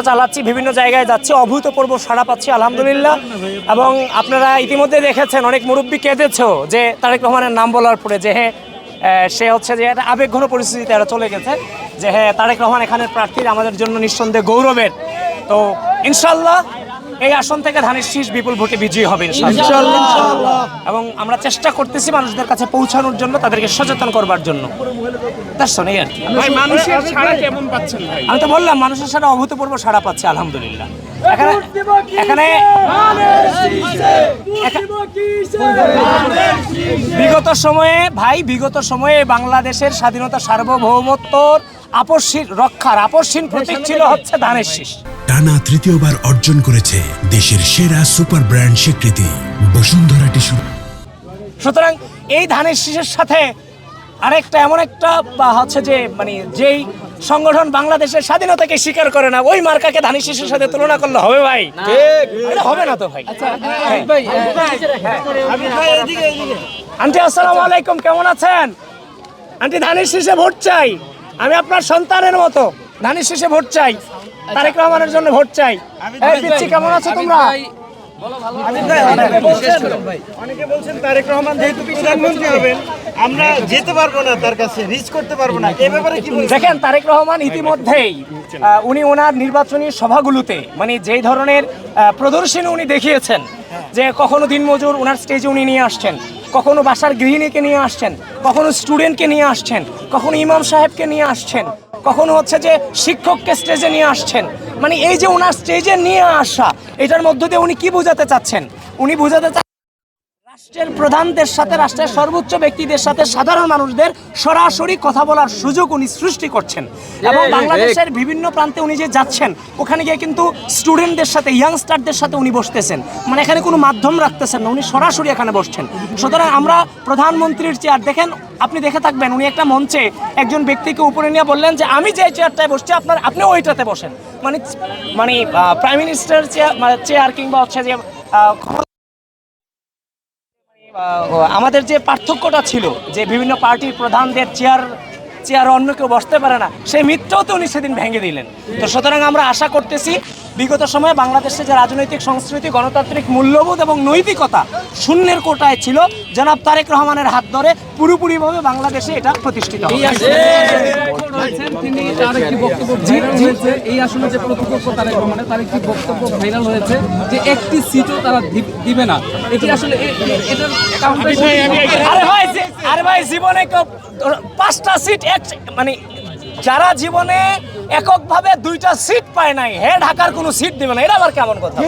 চালাচ্ছি, বিভিন্ন জায়গায় যাচ্ছি, অভূতপূর্ব সাড়া পাচ্ছি আলহামদুলিল্লাহ। এবং আপনারা ইতিমধ্যে দেখেছেন অনেক মুরব্বী কেঁদেছো যে তারেক রহমানের নাম বলার পরে, যে হ্যাঁ সে হচ্ছে যে একটা আবেগঘন পরিস্থিতিতে এরা চলে গেছে, যে হ্যাঁ তারেক রহমান এখানের প্রার্থী আমাদের জন্য নিঃসন্দেহে গৌরবের। তো ইনশাল্লাহ এই আসন থেকে ধানের শীষ বিপুল ভোটে বিজয়ী হবে ইনশাআল্লাহ। এবং আমরা চেষ্টা করতেছি মানুষদের কাছে পৌঁছানোর জন্য, তাদেরকে সচেতন করবার জন্য। এই আর কি। মানুষের সাড়া কেমন পাচ্ছেন ভাই? আমি তো বললাম মানুষের সাথে অভূতপূর্ব সাড়া পাচ্ছে আলহামদুলিল্লাহ। এখানে বিগত সময়ে বাংলাদেশের স্বাধীনতা সার্বভৌমত্বর আপসহীন প্রতীক ছিল হচ্ছে ধানের শীষ। টানা তৃতীয়বার অর্জন করেছে দেশের সেরা সুপার ব্র্যান্ড স্বীকৃতি বসুন্ধরা টিস্যু। সুতরাং এই ধানের শীষের সাথে আরেকটা এমন একটা হচ্ছে যে মানে যেই সংগঠন বাংলাদেশের স্বাধীনতাকে স্বীকার করে না, ওই মার্কাকে ধানের শীষের সাথে তুলনা করলে হবে ভাই? হবে না তো ভাই। আন্টি আসসালামু আলাইকুম, কেমন আছেন? আন্টি ধানের শীষে ভোট চাই, আমি আপনার সন্তানের মতো ধানের শীষে ভোট চাই, তারেক রহমানের জন্য ভোট চাই। দিচ্ছি, কেমন আছো তোমরা? অনেকে বলছেন তারেক রহমান যেহেতু প্রধানমন্ত্রী হবেন আমরা যেতে পারবো না, তার কাছে রিচ করতে পারবো না, এই ব্যাপারে কি বলছেন? দেখেন, তারেক রহমান ইতিমধ্যেই উনি ওনার নির্বাচনী সভাগুলোতে মানে যেই ধরনের প্রদর্শনী উনি দেখিয়েছেন, যে কখনো দিনমজুর ওনার স্টেজে উনি নিয়ে আসছেন, কখনো বাসার গৃহিণীকে নিয়ে আসছেন, কখনো স্টুডেন্টকে নিয়ে আসছেন, কখনো ইমাম সাহেবকে নিয়ে আসছেন, কখনো হচ্ছে যে শিক্ষককে স্টেজে নিয়ে আসছেন। মানে এই যে ওনার স্টেজে নিয়ে আসা, এটার মধ্য দিয়ে উনি কি বোঝাতে চাচ্ছেন? উনি বোঝাতে চাচ্ছেন রাষ্ট্রের প্রধানদের সাথে, রাষ্ট্রের সর্বোচ্চ ব্যক্তিদের সাথে সাধারণ মানুষদের সরাসরি কথা বলার সুযোগ উনি সৃষ্টি করছেন। এবং বাংলাদেশের বিভিন্ন প্রান্তে উনি যে যাচ্ছেন, ওখানে গিয়ে কিন্তু স্টুডেন্টদের সাথে, ইয়াংস্টারদের সাথে উনি বসতেছেন, মানে এখানে কোনো মাধ্যম রাখতেছেন না, উনি সরাসরি এখানে বসছেন। সুতরাং আমরা প্রধানমন্ত্রীর চেয়ার দেখেন, আপনি দেখে থাকবেন উনি একটা মঞ্চে একজন ব্যক্তিকে উপরে নিয়ে বললেন যে আমি যে চেয়ারটায় বসছি আপনি ওইটাতে বসেন। মানে প্রাইম মিনিস্টার চেয়ার কিংবা হচ্ছে যে আমাদের যে পার্থক্যটা ছিল যে বিভিন্ন পার্টির প্রধানদের চেয়ার অন্য কেউ বসতে পারে না, সেই মিথ্যাও তো উনি সেদিন ভেঙে দিলেন। তো সুতরাং আমরা আশা করতেছি বিগত সময়ে বাংলাদেশে যে রাজনৈতিক সংস্কৃতি, গণতান্ত্রিক মূল্যবোধ এবং নৈতিকতা শূন্যের কোটায় ছিল, জনাব তারেক রহমানের হাত ধরে পুরোপুরিভাবে বাংলাদেশে এটা প্রতিষ্ঠিত হবে। এই আসলে যে প্রতিপক্ষ তারেক রহমানের, তার একটি বক্তব্য ভাইরাল হয়েছে যে একটি সিটও তারা দিবে না। এটি আসলে আরে ভাই জীবনে 5টা সিট মানে যারা জীবনে এককভাবে 2টা সিট পায় নাই, হে ঢাকার কোনো সিট দিবে না, এটা আবার কেমন কথা?